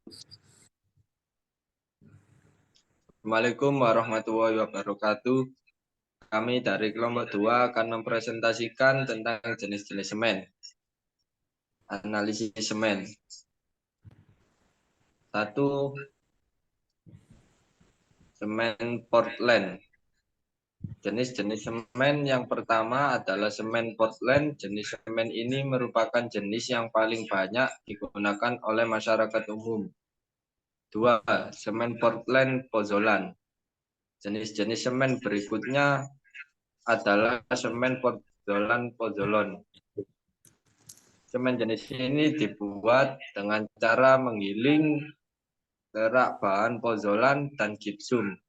Assalamualaikum warahmatullahi wabarakatuh. Kami dari kelompok 2 akan mempresentasikan tentang jenis-jenis semen. Analisis semen. 1. Semen Portland. Jenis-jenis semen yang pertama adalah semen Portland. Jenis semen ini merupakan jenis yang paling banyak digunakan oleh masyarakat umum. 2. Semen Portland Pozzolan. Jenis-jenis semen berikutnya adalah semen Pozzolon. Semen jenis ini dibuat dengan cara menggiling kerak bahan pozzolan dan gipsum.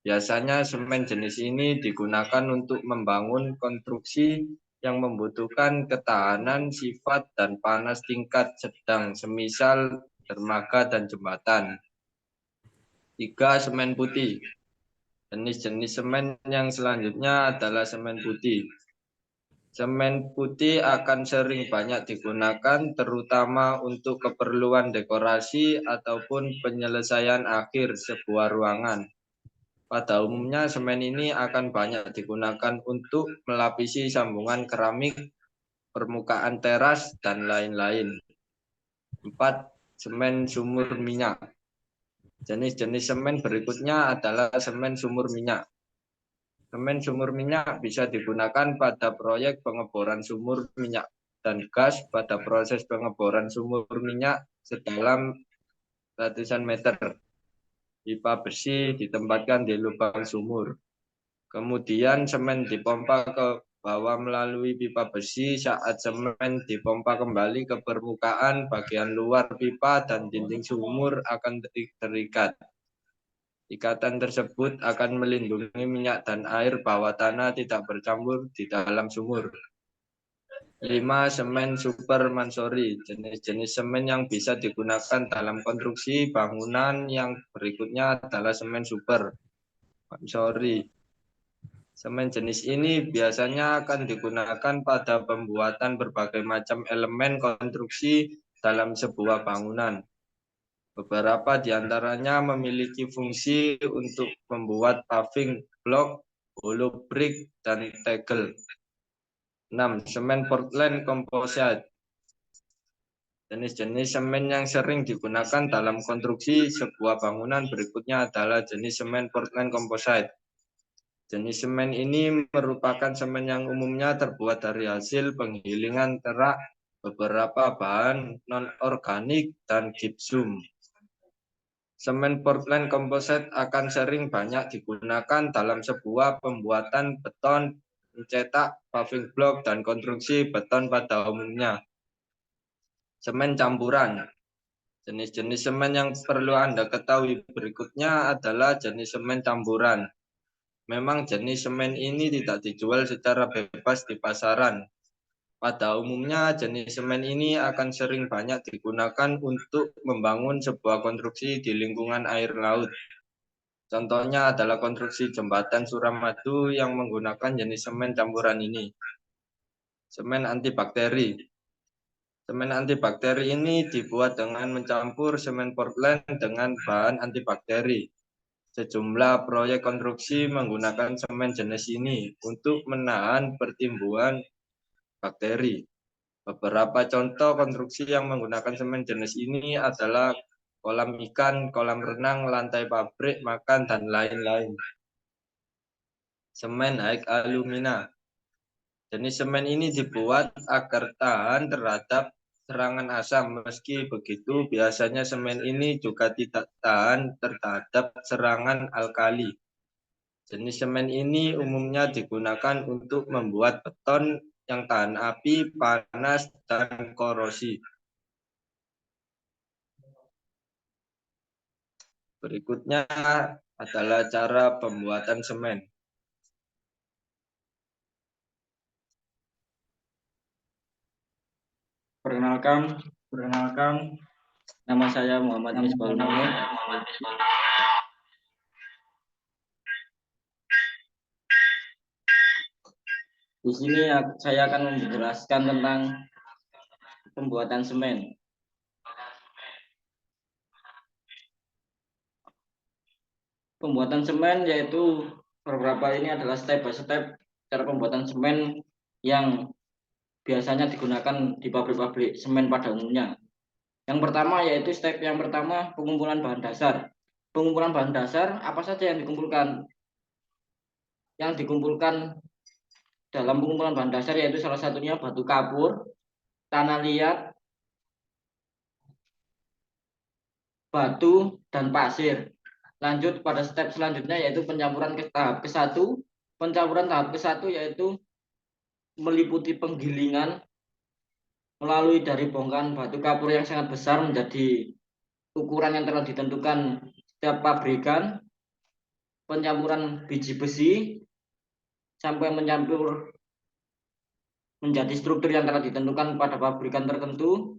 Biasanya semen jenis ini digunakan untuk membangun konstruksi yang membutuhkan ketahanan sifat dan panas tingkat sedang, semisal dermaga dan jembatan. 3. Semen putih. Jenis-jenis semen yang selanjutnya adalah semen putih. Semen putih akan sering banyak digunakan terutama untuk keperluan dekorasi ataupun penyelesaian akhir sebuah ruangan. Pada umumnya semen ini akan banyak digunakan untuk melapisi sambungan keramik, permukaan teras, dan lain-lain. 4. Semen sumur minyak. Jenis-jenis semen berikutnya adalah semen sumur minyak. Semen sumur minyak bisa digunakan pada proyek pengeboran sumur minyak dan gas pada proses pengeboran sumur minyak sedalam ratusan meter. Pipa besi ditempatkan di lubang sumur. Kemudian semen dipompa ke bawah melalui pipa besi. Saat semen dipompa kembali ke permukaan, bagian luar pipa dan dinding sumur akan terikat. Ikatan tersebut akan melindungi minyak dan air bawah tanah tidak bercampur di dalam sumur. 5. Semen super mansori. Jenis-jenis semen yang bisa digunakan dalam konstruksi bangunan yang berikutnya adalah semen super mansori. Semen jenis ini biasanya akan digunakan pada pembuatan berbagai macam elemen konstruksi dalam sebuah bangunan. Beberapa di antaranya memiliki fungsi untuk membuat paving block, hollow brick, dan tegel. 6. Semen Portland Composite. Jenis-jenis semen yang sering digunakan dalam konstruksi sebuah bangunan berikutnya adalah jenis semen Portland Composite. Jenis semen ini merupakan semen yang umumnya terbuat dari hasil penggilingan kerak, beberapa bahan non-organik, dan gipsum. Semen Portland Composite akan sering banyak digunakan dalam sebuah pembuatan beton, mencetak, paving block, dan konstruksi beton pada umumnya. Semen campuran. Jenis-jenis semen yang perlu Anda ketahui berikutnya adalah jenis semen campuran. Memang jenis semen ini tidak dijual secara bebas di pasaran. Pada umumnya jenis semen ini akan sering banyak digunakan untuk membangun sebuah konstruksi di lingkungan air laut. Contohnya adalah konstruksi jembatan Suramadu yang menggunakan jenis semen campuran ini. Semen antibakteri. Semen antibakteri ini dibuat dengan mencampur semen Portland dengan bahan antibakteri. Sejumlah proyek konstruksi menggunakan semen jenis ini untuk menahan pertumbuhan bakteri. Beberapa contoh konstruksi yang menggunakan semen jenis ini adalah kolam ikan, kolam renang, lantai pabrik, makan, dan lain-lain. Semen high alumina. Jenis semen ini dibuat agar tahan terhadap serangan asam. Meski begitu, biasanya semen ini juga tidak tahan terhadap serangan alkali. Jenis semen ini umumnya digunakan untuk membuat beton yang tahan api, panas, dan korosi. Berikutnya adalah cara pembuatan semen. Perkenalkan, nama saya Muhammad Misbahul Mahmud. Di sini saya akan menjelaskan tentang pembuatan semen. pembuatan semen, yaitu beberapa ini adalah step by step cara pembuatan semen yang biasanya digunakan di pabrik-pabrik semen pada umumnya. Yang pertama yaitu step yang pertama, pengumpulan bahan dasar. Pengumpulan bahan dasar apa saja yang dikumpulkan? Yang dikumpulkan dalam pengumpulan bahan dasar yaitu salah satunya batu kapur, tanah liat, batu, dan pasir. Lanjut pada step selanjutnya yaitu pencampuran ke tahap ke-1. Pencampuran tahap ke-1 yaitu meliputi penggilingan melalui dari bongkahan batu kapur yang sangat besar menjadi ukuran yang telah ditentukan setiap pabrikan, pencampuran biji besi sampai mencampur menjadi struktur yang telah ditentukan pada pabrikan tertentu,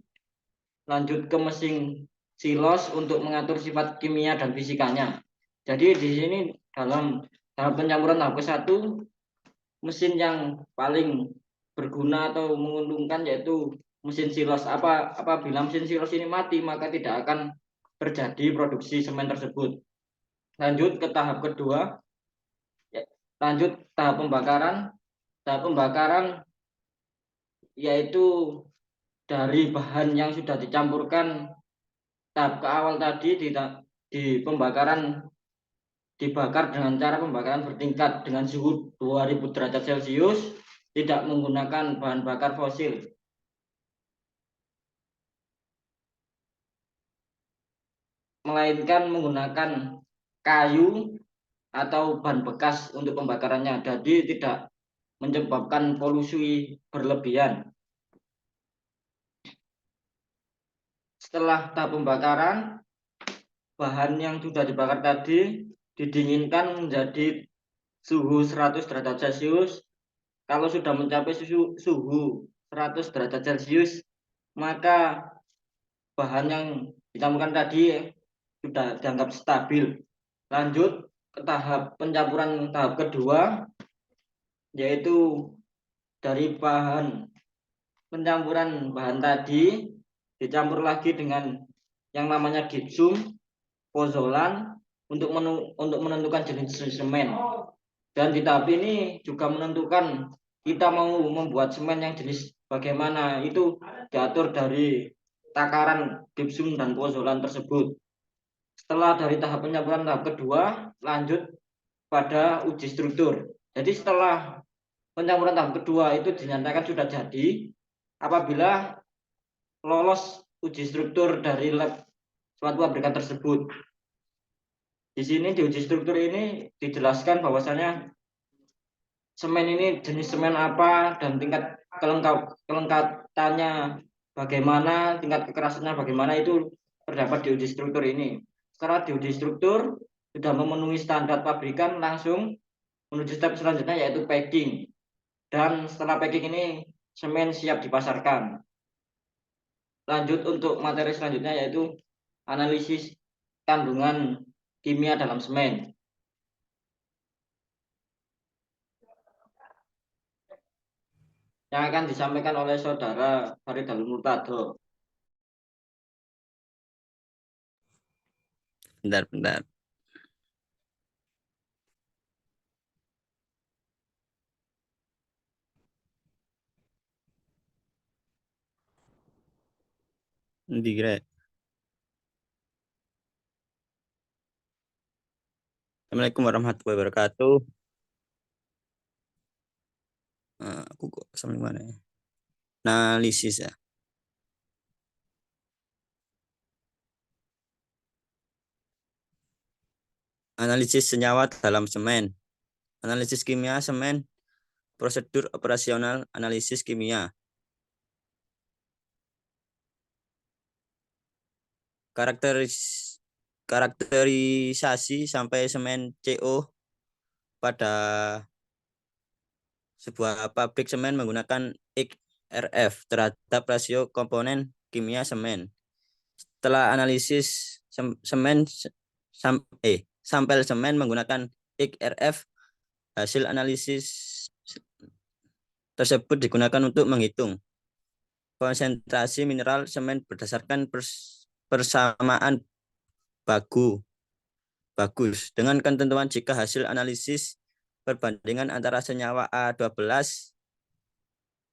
lanjut ke mesin silos untuk mengatur sifat kimia dan fisikanya. Jadi di sini dalam tahap pencampuran tahap ke-1, mesin yang paling berguna atau menguntungkan yaitu mesin silos. Apabila mesin silos ini mati, maka tidak akan terjadi produksi semen tersebut. Lanjut ke tahap kedua, lanjut tahap pembakaran. Tahap pembakaran yaitu dari bahan yang sudah dicampurkan tahap ke awal tadi di pembakaran, dibakar dengan cara pembakaran bertingkat dengan suhu 2000 derajat Celcius, tidak menggunakan bahan bakar fosil, melainkan menggunakan kayu atau bahan bekas untuk pembakarannya, jadi tidak menyebabkan polusi berlebihan. Setelah tahap pembakaran, bahan yang sudah dibakar tadi didinginkan menjadi suhu 100 derajat Celcius. Kalau sudah mencapai suhu 100 derajat Celcius, maka bahan yang dicampurkan tadi sudah dianggap stabil. Lanjut ke tahap pencampuran tahap kedua, yaitu dari bahan pencampuran bahan tadi dicampur lagi dengan yang namanya gipsum, pozolan untuk menentukan jenis semen. Dan di tahap ini juga menentukan kita mau membuat semen yang jenis bagaimana, itu diatur dari takaran gipsum dan pozolan tersebut. Setelah dari tahap pencampuran tahap kedua, lanjut pada uji struktur. Jadi setelah pencampuran tahap kedua itu dinyatakan sudah jadi apabila lolos uji struktur dari lab suatu pabrikan tersebut. Di sini di uji struktur ini dijelaskan bahwasanya semen ini jenis semen apa dan tingkat kelengkapannya bagaimana, tingkat kekerasannya bagaimana, itu terdapat di uji struktur ini. Setelah di uji struktur sudah memenuhi standar pabrikan, langsung menuju step selanjutnya yaitu packing. Dan setelah packing ini semen siap dipasarkan. Lanjut untuk materi selanjutnya yaitu analisis kandungan kimia dalam semen. Yang akan disampaikan oleh saudara Farid Alun Murtado. Bentar. Nanti kira. Assalamualaikum warahmatullahi wabarakatuh. Aku kok sampai mana ya? Analisis ya. Analisis senyawa dalam semen. Analisis kimia semen. Prosedur operasional analisis kimia. Karakterisasi sampai semen CO pada sebuah pabrik semen menggunakan XRF terhadap rasio komponen kimia semen. Setelah analisis sampel semen menggunakan XRF, hasil analisis tersebut digunakan untuk menghitung konsentrasi mineral semen berdasarkan persamaan baku bagus. Dengan ketentuan jika hasil analisis perbandingan antara senyawa A12,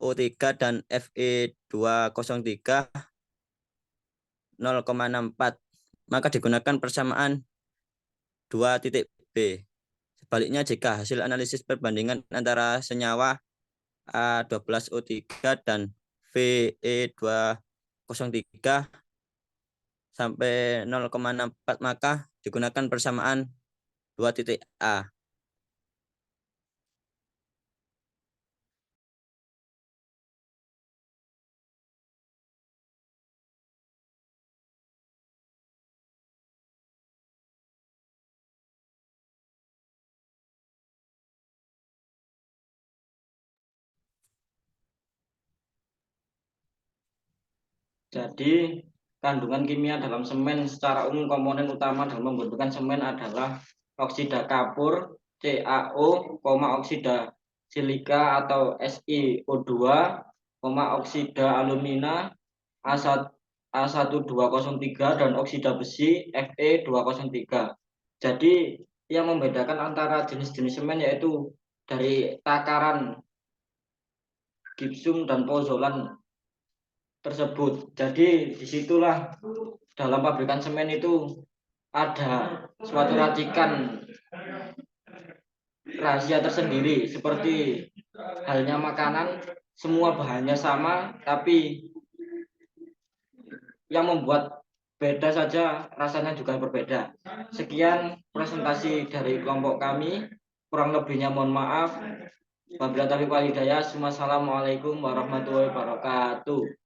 O3 dan Fe203 0,64, maka digunakan persamaan 2.B. Sebaliknya, jika hasil analisis perbandingan antara senyawa A12O3 dan Fe203 sampai 0,64, maka digunakan persamaan 2.A. Jadi kandungan kimia dalam semen secara umum komponen utama dalam pembentukan semen adalah oksida kapur, CaO, oksida silika atau SiO2, oksida alumina, A1203 dan oksida besi Fe203. Jadi yang membedakan antara jenis-jenis semen yaitu dari takaran gipsum dan pozolan tersebut. Jadi disitulah dalam pabrikan semen itu ada suatu racikan rahasia tersendiri, seperti halnya makanan, semua bahannya sama, tapi yang membuat beda saja rasanya juga berbeda. Sekian presentasi dari kelompok kami, kurang lebihnya mohon maaf. Wabillahi taufiq wal hidayah. Wassalamualaikum warahmatullahi wabarakatuh.